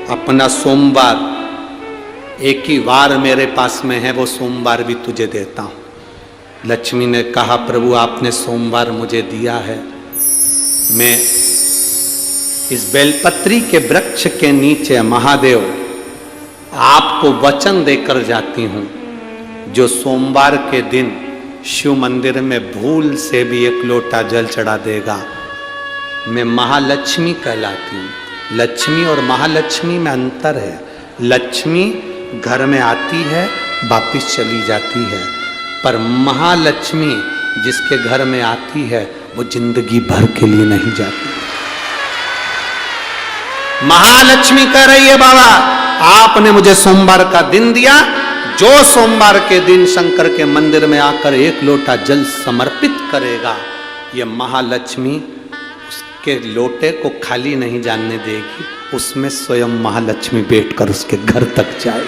अपना सोमवार एक ही वार मेरे पास में है, वो सोमवार भी तुझे देता हूं। लक्ष्मी ने कहा प्रभु आपने सोमवार मुझे दिया है, मैं इस बेलपत्री के वृक्ष के नीचे महादेव आपको वचन देकर जाती हूं, जो सोमवार के दिन शिव मंदिर में भूल से भी एक लोटा जल चढ़ा देगा, मैं महालक्ष्मी कहलाती हूं। लक्ष्मी और महालक्ष्मी में अंतर है। लक्ष्मी घर में आती है वापिस चली जाती है, पर महालक्ष्मी जिसके घर में आती है वो जिंदगी भर के लिए नहीं जाती। महालक्ष्मी कह रही है बाबा आपने मुझे सोमवार का दिन दिया, जो सोमवार के दिन शंकर के मंदिर में आकर एक लोटा जल समर्पित करेगा, ये महालक्ष्मी उसके लोटे को खाली नहीं जाने देगी, उसमें स्वयं महालक्ष्मी बैठकर उसके घर तक जाए,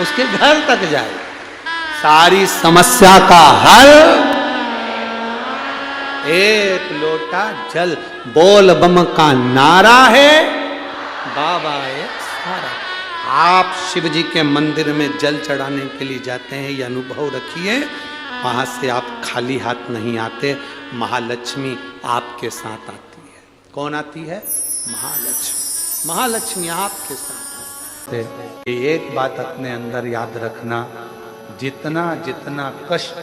उसके घर तक जाए। सारी समस्या का हल एक लोटा जल, बोल बम का नारा है बाबा एक सारा। आप शिव जी के मंदिर में जल चढ़ाने के लिए जाते हैं, ये अनुभव रखिए, वहां से आप खाली हाथ नहीं आते, महालक्ष्मी आपके साथ आती है। कौन आती है? महालक्ष्मी। महालक्ष्मी आपके साथ आती है। एक बात अपने अंदर याद रखना, जितना जितना कष्ट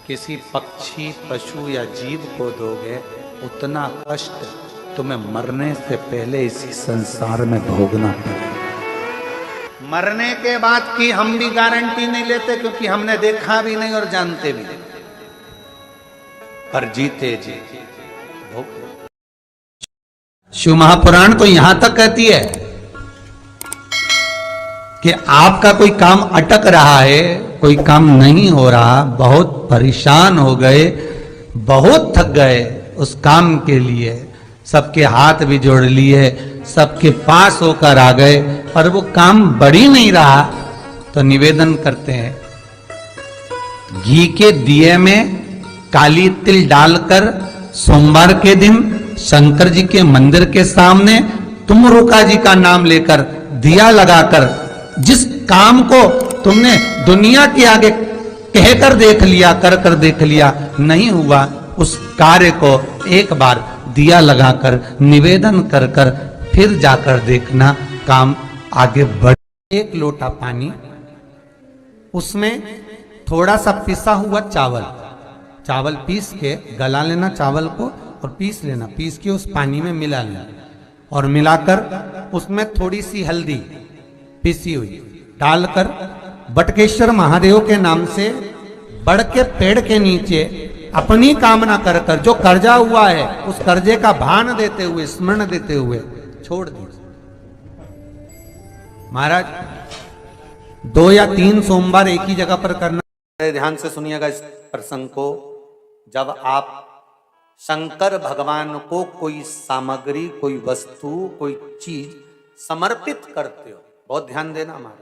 किसी पक्षी पशु या जीव को दोगे, उतना कष्ट तुम्हें मरने से पहले इसी संसार में भोगना पड़ेगा। मरने के बाद की हम भी गारंटी नहीं लेते, क्योंकि हमने देखा भी नहीं और जानते भी नहीं, पर जीते जी भोग। शिव महापुराण तो यहां तक कहती है कि आपका कोई काम अटक रहा है, कोई काम नहीं हो रहा, बहुत परेशान हो गए, बहुत थक गए उस काम के लिए, सबके हाथ भी जोड़ लिए, सबके पास होकर आ गए, पर वो काम बढ़ ही नहीं रहा, तो निवेदन करते हैं घी के दिए में काली तिल डालकर सोमवार के दिन शंकर जी के मंदिर के सामने तुम रुका जी का नाम लेकर दिया लगाकर, जिस काम को तुमने दुनिया के आगे कहकर देख लिया, कर देख लिया, नहीं हुआ, उस कार्य को एक बार दिया लगाकर निवेदन कर फिर जाकर देखना, काम आगे बढ़। एक लोटा पानी, उसमें थोड़ा सा पिसा हुआ चावल पीस के गला लेना चावल को, और पीस लेना, पीस के उस पानी में मिला लेना, और मिलाकर उसमें थोड़ी सी हल्दी पिसी हुई डालकर बटकेश्वर महादेव के नाम से बड़ के पेड़ के नीचे अपनी कामना कर जो कर्जा हुआ है उस कर्जे का भान देते हुए, स्मरण देते हुए छोड़ दीजिए। महाराज 2 या 3 सोमवार एक ही जगह पर करना। ध्यान से सुनिएगा इस प्रसंग को। जब आप शंकर भगवान को कोई सामग्री, कोई वस्तु, कोई चीज समर्पित करते हो, बहुत ध्यान देना महाराज,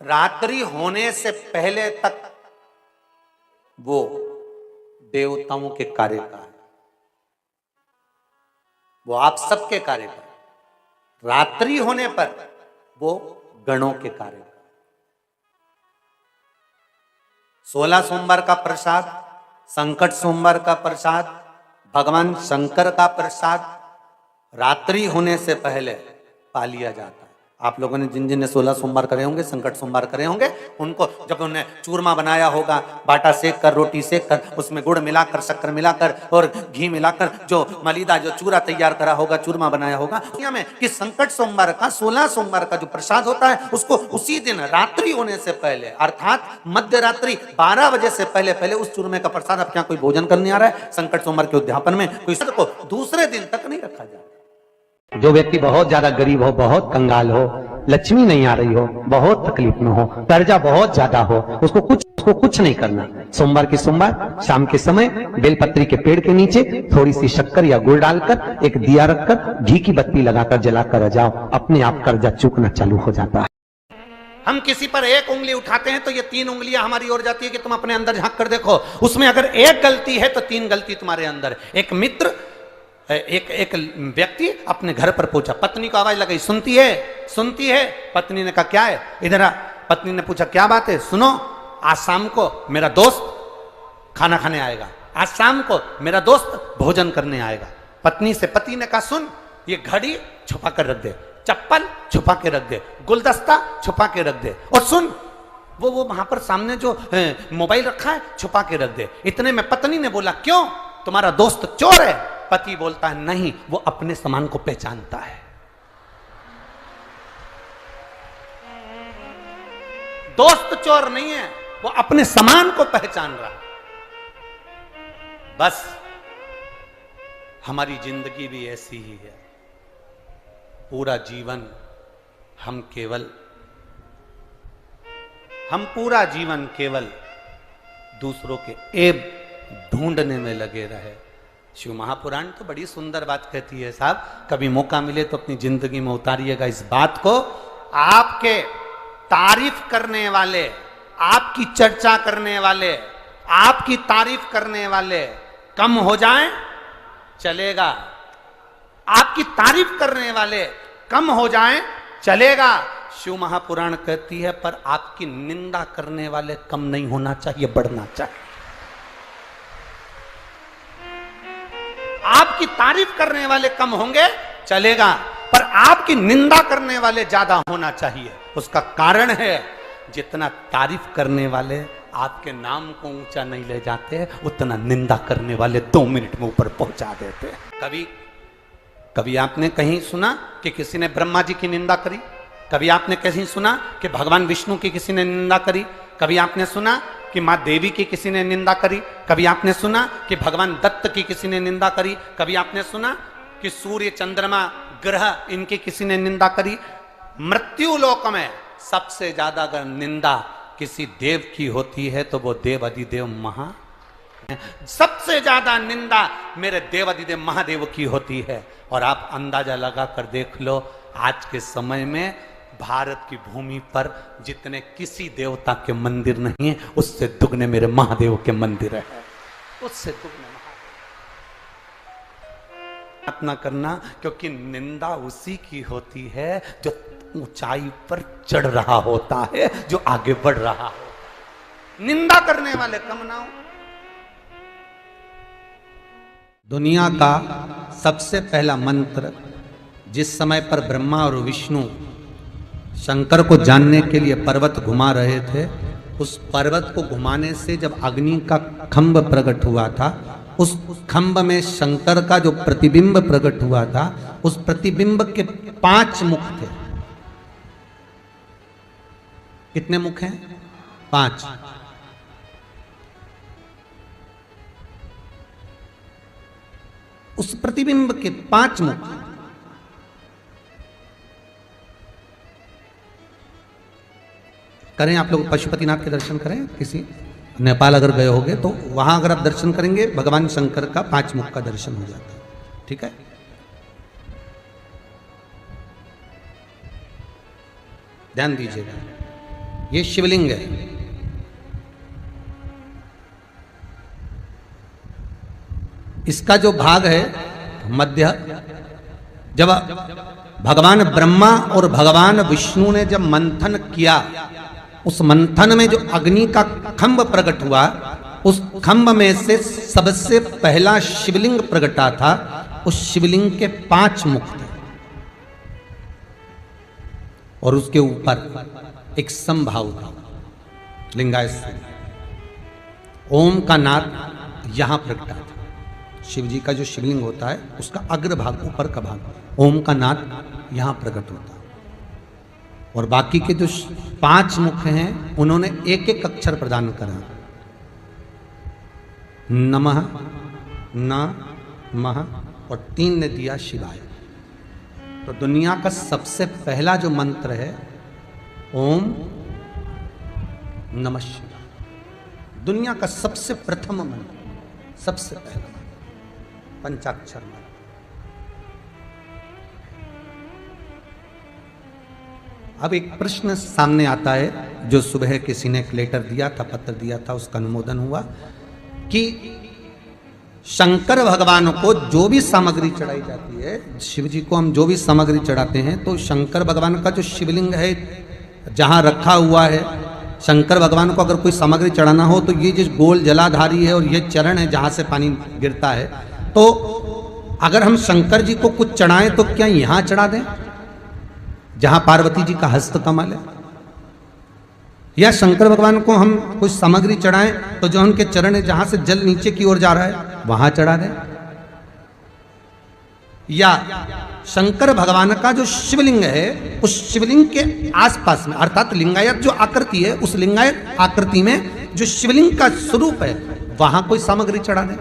रात्रि होने से पहले तक वो देवताओं के कार्य का है, वो आप सबके कार्य का है। रात्रि होने पर वो गणों के कार्य का। 16 सोमवार का प्रसाद, संकट सोमवार का प्रसाद, भगवान शंकर का प्रसाद रात्रि होने से पहले पा लिया जाता है। आप लोगों ने जिन जिन ने 16 सोमवार करे होंगे, संकट सोमवार करे होंगे, उनको जब उन्होंने चूरमा बनाया होगा, बाटा सेक कर, रोटी सेक कर, उसमें गुड़ मिलाकर, शक्कर मिलाकर और घी मिलाकर जो मलीदा, जो चूरा तैयार करा होगा, चूरमा बनाया होगा, दुनिया में कि संकट सोमवार का, 16 सोमवार का जो प्रसाद होता है, उसको उसी दिन रात्रि होने से पहले, अर्थात मध्य रात्रि 12 बजे से पहले उस चूरमे का प्रसाद, अब क्या कोई भोजन करने आ रहा है संकट सोमवार के उद्यापन में, कोई को दूसरे दिन तक नहीं रखा जाए। जो व्यक्ति बहुत ज्यादा गरीब हो, बहुत कंगाल हो, लक्ष्मी नहीं आ रही हो, बहुत तकलीफ में हो, कर्जा बहुत ज्यादा हो, उसको कुछ नहीं करना। सोमवार के सोमवार शाम के समय बेलपत्री के पेड़ के नीचे थोड़ी सी शक्कर या गुड़ डालकर, एक दिया रखकर, घी की बत्ती लगाकर जलाकर आ जाओ, अपने आप कर्जा चूकना चालू हो जाता है। हम किसी पर एक उंगली उठाते हैं तो ये 3 उंगलियां हमारी ओर जाती है कि तुम अपने अंदर झांक कर देखो, उसमें अगर एक गलती है तो 3 गलती तुम्हारे अंदर। एक मित्र एक एक व्यक्ति अपने घर पर पहुंचा, पत्नी को आवाज लगाई, सुनती है, सुनती है। पत्नी ने कहा क्या है, इधर आ। पत्नी ने पूछा क्या बात है, सुनो, आज शाम को मेरा दोस्त खाना खाने आएगा, आज शाम को मेरा दोस्त भोजन करने आएगा। पत्नी से पति ने कहा सुन, ये घड़ी छुपा कर रख दे, चप्पल छुपा के रख दे, गुलदस्ता छुपा के रख दे, और सुन वो वहां पर सामने जो मोबाइल रखा है छुपा के रख दे। इतने में पत्नी ने बोला क्यों, तुम्हारा दोस्त चोर है? पति बोलता है नहीं, वो अपने सामान को पहचानता है। दोस्त चोर नहीं है, वो अपने सामान को पहचान रहा। बस हमारी जिंदगी भी ऐसी ही है। पूरा जीवन हम पूरा जीवन केवल दूसरों के ऐब ढूंढने में लगे रहे। शिव महापुराण तो बड़ी सुंदर बात कहती है साहब, कभी मौका मिले तो अपनी जिंदगी में उतारिएगा इस बात को। आपके तारीफ करने वाले, आपकी चर्चा करने वाले, आपकी तारीफ करने वाले कम हो जाएं चलेगा, आपकी तारीफ करने वाले कम हो जाएं चलेगा। शिव महापुराण कहती है पर आपकी निंदा करने वाले कम नहीं होना चाहिए, बढ़ना चाहिए। आपकी तारीफ करने वाले कम होंगे चलेगा, पर आपकी निंदा करने वाले ज्यादा होना चाहिए। उसका कारण है जितना तारीफ करने वाले आपके नाम को ऊंचा नहीं ले जाते, उतना निंदा करने वाले 2 मिनट में ऊपर पहुंचा देते। कभी आपने कहीं सुना कि किसी ने ब्रह्मा जी की निंदा करी? कभी आपने कहीं सुना कि भगवान विष्णु की किसी ने निंदा करी? कभी आपने सुना कि मां देवी की किसी ने निंदा करी? कभी आपने सुना कि भगवान दत्त की किसी ने निंदा करी? कभी आपने सुना कि सूर्य चंद्रमा ग्रह इनकी किसी ने निंदा करी? मृत्यु लोक में सबसे ज्यादा अगर निंदा किसी देव की होती है तो वो देव अधिदेव महा, सबसे ज्यादा निंदा मेरे देव अधिदेव महादेव की होती है। और आप अंदाजा लगा कर देख लो, आज के समय में भारत की भूमि पर जितने किसी देवता के मंदिर नहीं है, उससे दुगने मेरे महादेव के मंदिर है, उससे दुगने महादेव। ना करना, क्योंकि निंदा उसी की होती है जो ऊंचाई पर चढ़ रहा होता है, जो आगे बढ़ रहा हो। निंदा करने वाले कम ना हो। दुनिया का सबसे पहला मंत्र जिस समय पर ब्रह्मा और विष्णु शंकर को जानने के लिए पर्वत घुमा रहे थे, उस पर्वत को घुमाने से जब अग्नि का खंभ प्रकट हुआ था, उस खंभ में शंकर का जो प्रतिबिंब प्रकट हुआ था, उस प्रतिबिंब के 5 मुख थे। कितने मुख हैं? 5। उस प्रतिबिंब के 5 मुख। करें आप लोग पशुपतिनाथ के दर्शन करें, किसी नेपाल अगर गए होंगे तो वहां अगर आप दर्शन करेंगे भगवान शंकर का 5 मुख का दर्शन हो जाता है। ठीक है, ध्यान दीजिएगा, ये शिवलिंग है। इसका जो भाग है मध्य, जब भगवान ब्रह्मा और भगवान विष्णु ने जब मंथन किया, उस मंथन में जो अग्नि का खंभ प्रकट हुआ, उस खंभ में से सबसे पहला शिवलिंग प्रकटा था। उस शिवलिंग के 5 मुख थे और उसके ऊपर एक समभाव था, लिंगायत। ओम का नाद यहां प्रकटा था। शिव जी का जो शिवलिंग होता है उसका अग्रभाग, ऊपर का भाग, ओम का नाद यहां प्रकट होता है। और बाकी के जो 5 मुख हैं उन्होंने एक एक अक्षर प्रदान करा। नमः, न, मह और 3 ने दिया शिवाय। तो दुनिया का सबसे पहला जो मंत्र है ओम नमः शिवाय। दुनिया का सबसे प्रथम मंत्र, सबसे पहला मंत्र, पंचाक्षर मंत्र। अब एक प्रश्न सामने आता है जो सुबह किसी ने एक लेटर दिया था, पत्र दिया था, उसका अनुमोदन हुआ कि शंकर भगवान को जो भी सामग्री चढ़ाई जाती है, शिव जी को हम जो भी सामग्री चढ़ाते हैं, तो शंकर भगवान का जो शिवलिंग है जहाँ रखा हुआ है, शंकर भगवान को अगर कोई सामग्री चढ़ाना हो तो ये जिस गोल जलाधारी है और ये चरण है जहाँ से पानी गिरता है, तो अगर हम शंकर जी को कुछ चढ़ाएं तो क्या यहाँ चढ़ा दें जहाँ पार्वती जी का हस्त कमल है, या शंकर भगवान को हम कुछ सामग्री चढ़ाएं तो जो उनके चरण है जहां से जल नीचे की ओर जा रहा है वहां चढ़ा दें, या शंकर भगवान का जो शिवलिंग है उस शिवलिंग के आसपास में, अर्थात लिंगायत जो आकृति है उस लिंगायत आकृति में जो शिवलिंग का स्वरूप है वहां कोई सामग्री चढ़ा दें।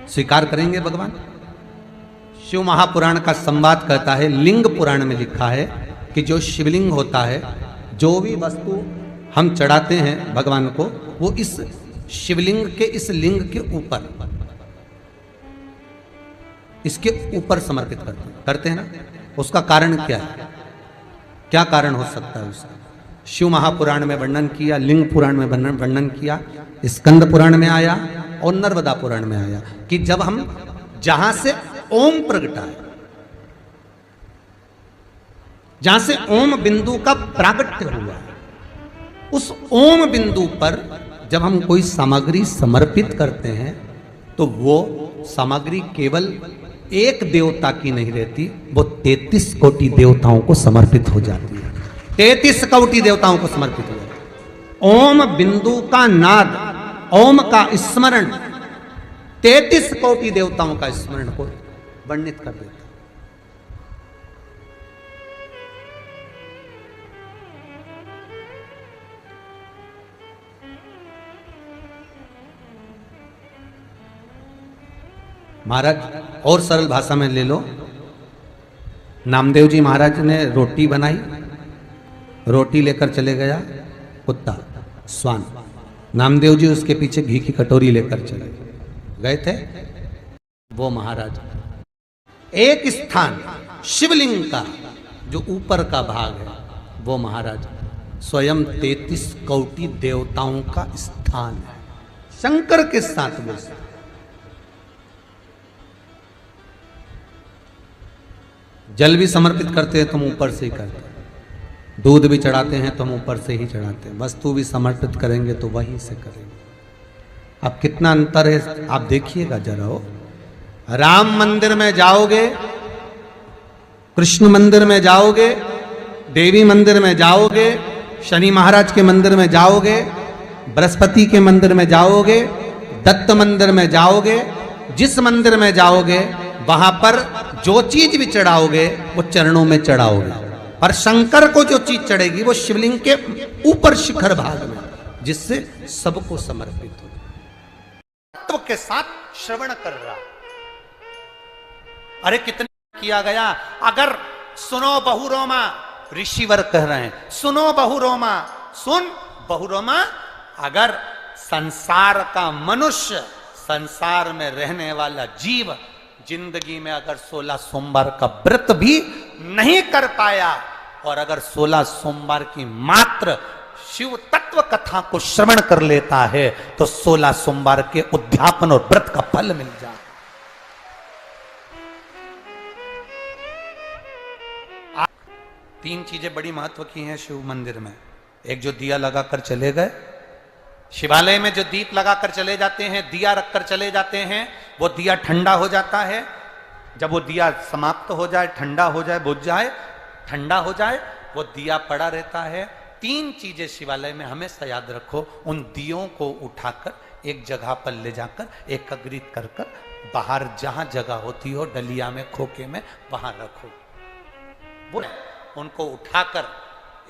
स्वीकार करेंगे भगवान? शिव महापुराण का संवाद कहता है, लिंग पुराण में लिखा है कि जो शिवलिंग होता है, जो भी वस्तु हम चढ़ाते हैं भगवान को, वो इस शिवलिंग के इस लिंग के ऊपर, इसके ऊपर समर्पित करते हैं ना। उसका कारण क्या है? क्या कारण हो सकता है उसका? शिव महापुराण में वर्णन किया, लिंग पुराण में वर्णन किया, स्कंद पुराण में आया और नर्मदा पुराण में आया कि जब हम जहां से ओम प्रगटा है, जहां से ओम बिंदु का प्रागट्य हुआ है, उस ओम बिंदु पर जब हम कोई सामग्री समर्पित करते हैं तो वो सामग्री केवल एक देवता की नहीं रहती, वो 33 कोटि देवताओं को समर्पित हो जाती है। 33 कोटि देवताओं को समर्पित हो जाती है। ओम बिंदु का नाद, ओम का स्मरण 33 कोटि देवताओं का स्मरण को वर्णित कर देता। महाराज और सरल भाषा में ले लो, नामदेव जी महाराज ने रोटी बनाई, रोटी लेकर चले गया कुत्ता स्वान, नामदेव जी उसके पीछे घी की कटोरी लेकर चले गए थे। वो महाराज एक स्थान शिवलिंग का जो ऊपर का भाग है, वो महाराज स्वयं 33 कोटि देवताओं का स्थान है, शंकर के साथ में। जल भी समर्पित करते हैं तो हम ऊपर से ही करते हैं, दूध भी चढ़ाते हैं तो हम ऊपर से ही चढ़ाते हैं, वस्तु भी समर्पित करेंगे तो वहीं से करेंगे। अब कितना अंतर है आप देखिएगा जरा। हो राम मंदिर में जाओगे, कृष्ण मंदिर में जाओगे, देवी मंदिर में जाओगे, शनि महाराज के मंदिर में जाओगे, बृहस्पति के मंदिर में जाओगे, दत्त मंदिर में जाओगे, जिस मंदिर में जाओगे वहां पर जो चीज भी चढ़ाओगे वो चरणों में चढ़ाओगे, पर शंकर को जो चीज चढ़ेगी वो शिवलिंग के ऊपर शिखर भाग में, जिससे सबको समर्पित हो। तत्व के साथ श्रवण कर रहा, अरे कितना किया गया। अगर सुनो बहुरोमा, ऋषिवर कह रहे हैं, सुनो बहुरोमा, सुन बहुरोमा, अगर संसार का मनुष्य, संसार में रहने वाला जीव जिंदगी में अगर 16 सोमवार का व्रत भी नहीं कर पाया और अगर 16 सोमवार की मात्र शिव तत्व कथा को श्रवण कर लेता है तो 16 सोमवार के उद्यापन और व्रत का फल मिल जाए। तीन चीजें बड़ी महत्व की हैं शिव मंदिर में। एक, जो दिया लगाकर चले गए, शिवालय में जो दीप लगाकर चले जाते हैं, दिया रखकर चले जाते हैं, वो दिया ठंडा हो जाता है। जब वो दिया समाप्त हो जाए, ठंडा हो जाए, बुझ जाए, ठंडा हो जाए, वो दिया पड़ा रहता है। तीन चीजें शिवालय में हमेशा याद रखो, उन दियों को उठाकर एक जगह पर ले जाकर एकत्रित कर कर बाहर जहां जगह होती हो, डलिया में, खोखे में, वहां रखो। वो उनको उठाकर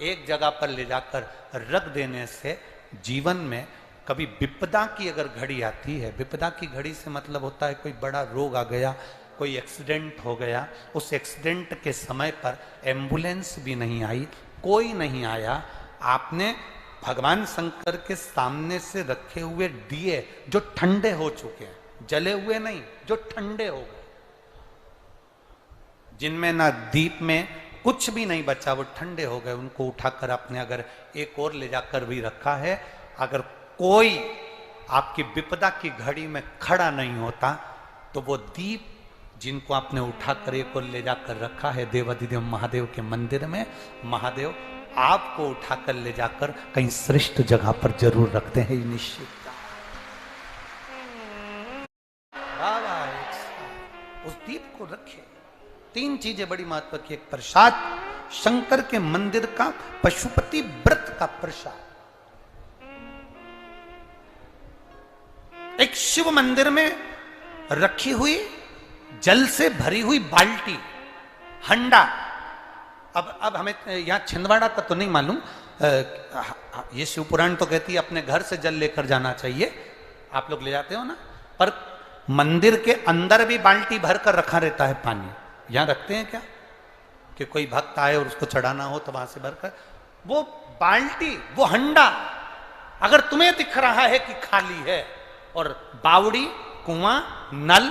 एक जगह पर ले जाकर रख देने से जीवन में कभी विपदा की अगर घड़ी आती है, विपदा की घड़ी से मतलब होता है कोई बड़ा रोग आ गया, कोई एक्सीडेंट हो गया, उस एक्सीडेंट के समय पर एम्बुलेंस भी नहीं आई, कोई नहीं आया, आपने भगवान शंकर के सामने से रखे हुए दिए जो ठंडे हो चुके हैं, जले हुए नहीं, जो ठंडे हो गए, जिनमें ना दीप में कुछ भी नहीं बचा, वो ठंडे हो गए। उनको उठाकर आपने अगर एक और ले जाकर भी रखा है, अगर कोई आपकी विपदा की घड़ी में खड़ा नहीं होता तो वो दीप जिनको आपने उठाकर एक और ले जाकर रखा है देवाधिदेव महादेव के मंदिर में, महादेव आपको उठाकर ले जाकर कहीं श्रेष्ठ जगह पर जरूर रखते हैं, ये निश्चित। उस दीप को रखे। 3 चीजें बड़ी महत्व की, एक प्रसाद, शंकर के मंदिर का पशुपति व्रत का प्रसाद, एक शिव मंदिर में रखी हुई जल से भरी हुई बाल्टी, हंडा। अब हमें यहां छिंदवाड़ा का तो नहीं मालूम, ये शिव पुराण तो कहती है अपने घर से जल लेकर जाना चाहिए, आप लोग ले जाते हो ना, पर मंदिर के अंदर भी बाल्टी भर कर रखा रहता है पानी। यहां रखते हैं क्या कि कोई भक्त आए और उसको चढ़ाना हो तो वहां से भरकर, वो बाल्टी, वो हंडा अगर तुम्हें दिख रहा है कि खाली है और बावड़ी, कुआं, नल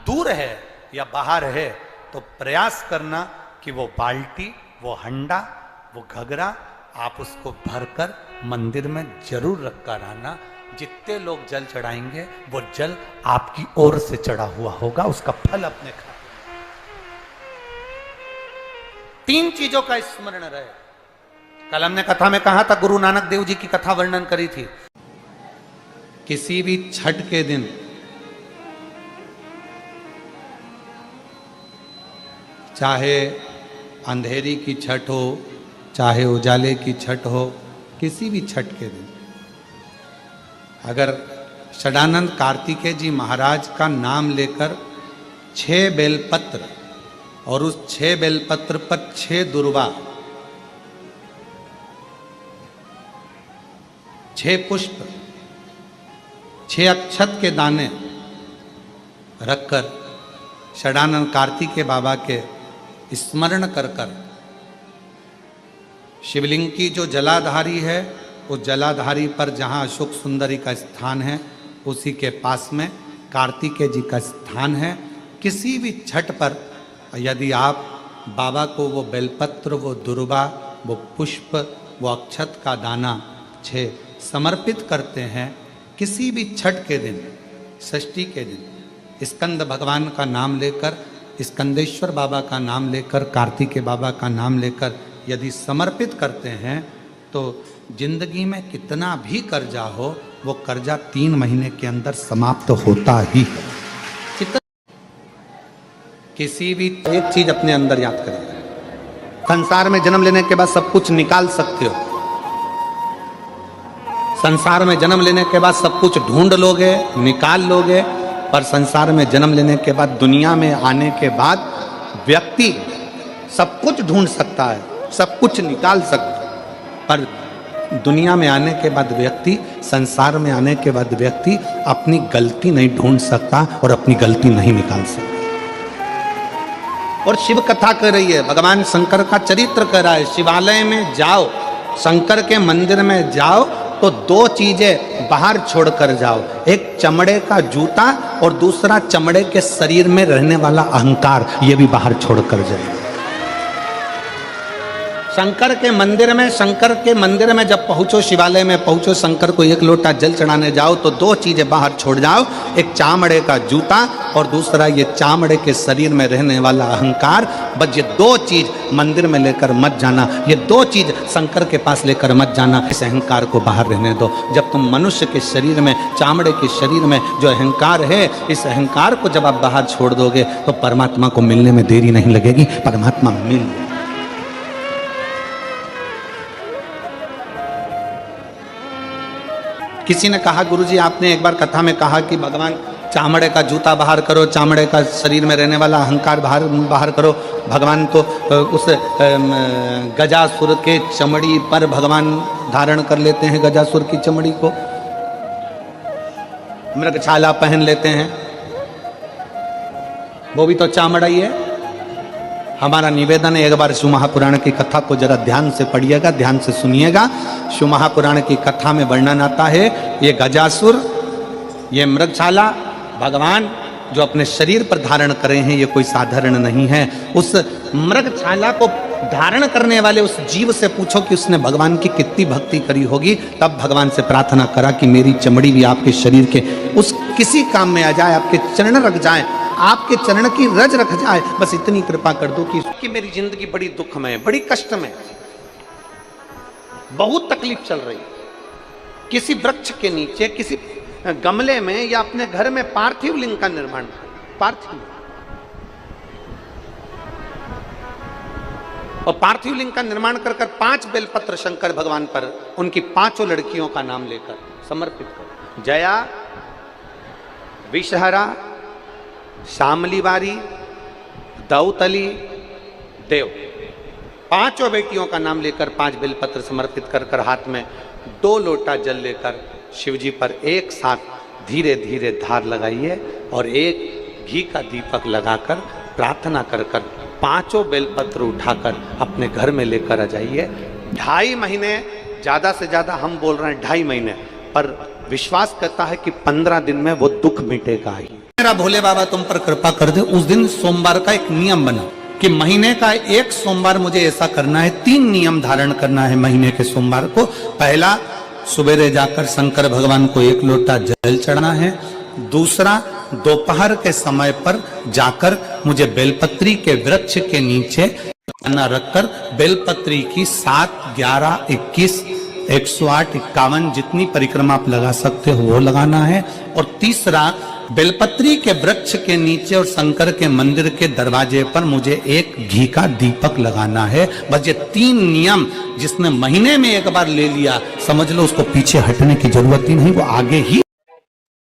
दूर है या बाहर है, तो प्रयास करना कि वो बाल्टी, वो हंडा, वो घगरा आप उसको भरकर मंदिर में जरूर रखकर आना। जितने लोग जल चढ़ाएंगे वो जल आपकी ओर से चढ़ा हुआ होगा, उसका फल अपने खा। 3 चीजों का स्मरण रहे। कल हमने कथा में कहा था, गुरु नानक देव जी की कथा वर्णन करी थी। किसी भी छठ के दिन चाहे अंधेरी की छठ हो, चाहे उजाले की छठ हो, किसी भी छठ के दिन अगर षडानंद कार्तिकेय जी महाराज का नाम लेकर 6 बेलपत्र और उस 6 बेलपत्र पर 6 दुर्वा, 6 पुष्प, 6 अक्षत के दाने रखकर षडानंद कार्तिकेय बाबा के स्मरण कर कर शिवलिंग की जो जलाधारी है, उस जलाधारी पर जहाँ अशोक सुंदरी का स्थान है उसी के पास में कार्तिकेय जी का स्थान है। किसी भी छठ पर यदि आप बाबा को वो बेलपत्र, वो दुर्वा, वो पुष्प, वो अक्षत का दाना 6 समर्पित करते हैं, किसी भी छठ के दिन, षष्ठी के दिन स्कंद भगवान का नाम लेकर, स्कंदेश्वर बाबा का नाम लेकर, कार्तिकेय बाबा का नाम लेकर यदि समर्पित करते हैं तो जिंदगी में कितना भी कर्जा हो, वो कर्जा 3 महीने के अंदर समाप्त होता ही है। किसी भी एक चीज अपने अंदर याद करें, संसार में जन्म लेने के बाद सब कुछ निकाल सकते हो, संसार में जन्म लेने के बाद सब कुछ ढूंढ लोगे, निकाल लोगे, पर संसार में जन्म लेने के बाद, दुनिया में आने के बाद व्यक्ति सब कुछ ढूंढ सकता है, सब कुछ निकाल सकता है, पर दुनिया में आने के बाद व्यक्ति, संसार में आने के बाद व्यक्ति अपनी गलती नहीं ढूंढ सकता और अपनी गलती नहीं निकाल सकता। और शिव कथा कर रही है, भगवान शंकर का चरित्र कर रहा है। शिवालय में जाओ, शंकर के मंदिर में जाओ तो 2 चीजें बाहर छोड़कर जाओ, एक चमड़े का जूता और दूसरा चमड़े के शरीर में रहने वाला अहंकार, ये भी बाहर छोड़कर जाओ। शंकर के मंदिर में जब पहुंचो, शिवालय में पहुंचो, शंकर को 1 लोटा जल चढ़ाने जाओ तो 2 चीजें बाहर छोड़ जाओ, एक चामड़े का जूता और दूसरा ये चामड़े के शरीर में रहने वाला अहंकार। बस ये 2 चीज मंदिर में लेकर मत जाना, ये 2 चीज शंकर के पास लेकर मत जाना। इस अहंकार को बाहर रहने दो। जब तुम मनुष्य के शरीर में, चामड़े के शरीर में जो अहंकार है, इस अहंकार को जब आप बाहर छोड़ दोगे तो परमात्मा को मिलने में देरी नहीं लगेगी, परमात्मा मिल। किसी ने कहा, गुरुजी आपने एक बार कथा में कहा कि भगवान चामड़े का जूता बाहर करो, चामड़े का शरीर में रहने वाला अहंकार बाहर करो। भगवान तो उस गजासुर के चमड़ी पर भगवान धारण कर लेते हैं, गजासुर की चमड़ी को मृगछाला पहन लेते हैं, वो भी तो चामड़ा ही है। हमारा निवेदन है, एक बार शिव महापुराण की कथा को जरा ध्यान से पढ़िएगा, ध्यान से सुनिएगा। शिव महापुराण की कथा में वर्णन आता है, ये गजासुर, ये मृगछाला भगवान जो अपने शरीर पर धारण करे हैं, ये कोई साधारण नहीं है। उस मृगछाला को धारण करने वाले उस जीव से पूछो कि उसने भगवान की कितनी भक्ति करी होगी, तब भगवान से प्रार्थना करा कि मेरी चमड़ी भी आपके शरीर के उस किसी काम में आ जाए, आपके चरण रख जाए, आपके चरण की रज रख जाए, बस इतनी कृपा कर दो कि मेरी जिंदगी बड़ी दुख में, बड़ी कष्ट में, बहुत तकलीफ चल रही, किसी वृक्ष के नीचे, किसी गमले में या अपने घर में पार्थिव लिंग का निर्माण, पार्थिव और पार्थिव लिंग का निर्माण कर 5 बेलपत्र शंकर भगवान पर उनकी 5 लड़कियों का नाम लेकर समर्पित कर, जया, विषहरा, शामलीवारी, दौतली, देव, 5 बेटियों का नाम लेकर 5 बेलपत्र समर्पित कर हाथ में 2 लोटा जल लेकर शिव जी पर एक साथ धीरे धीरे धार लगाइए और एक घी का दीपक लगाकर प्रार्थना कर 5 बेलपत्र उठाकर अपने घर में लेकर आ जाइए। 2.5 महीने, ज्यादा से ज्यादा हम बोल रहे हैं 2.5 महीने, पर विश्वास करता है कि 15 दिन में वो दुख मिटेगा ही। मेरा भोले बाबा तुम पर कृपा कर दे। उस दिन सोमवार का एक नियम बना कि महीने का एक सोमवार मुझे ऐसा करना है, 3 नियम धारण करना है महीने के सोमवार को। पहला, सुबेरे जाकर शंकर भगवान को 1 लोटा जल चढ़ाना है। दूसरा, दोपहर के समय पर जाकर मुझे बेलपत्री के वृक्ष के नीचे खाना रखकर बेलपत्री की 7, 11, 21, 108, 51 जितनी परिक्रमा आप लगा सकते हो वो लगाना है। और तीसरा, बेलपत्री के वृक्ष के नीचे और शंकर के मंदिर के दरवाजे पर मुझे एक घी का दीपक लगाना है। बस ये 3 नियम जिसने महीने में एक बार ले लिया, समझ लो उसको पीछे हटने की जरूरत ही नहीं, वो आगे ही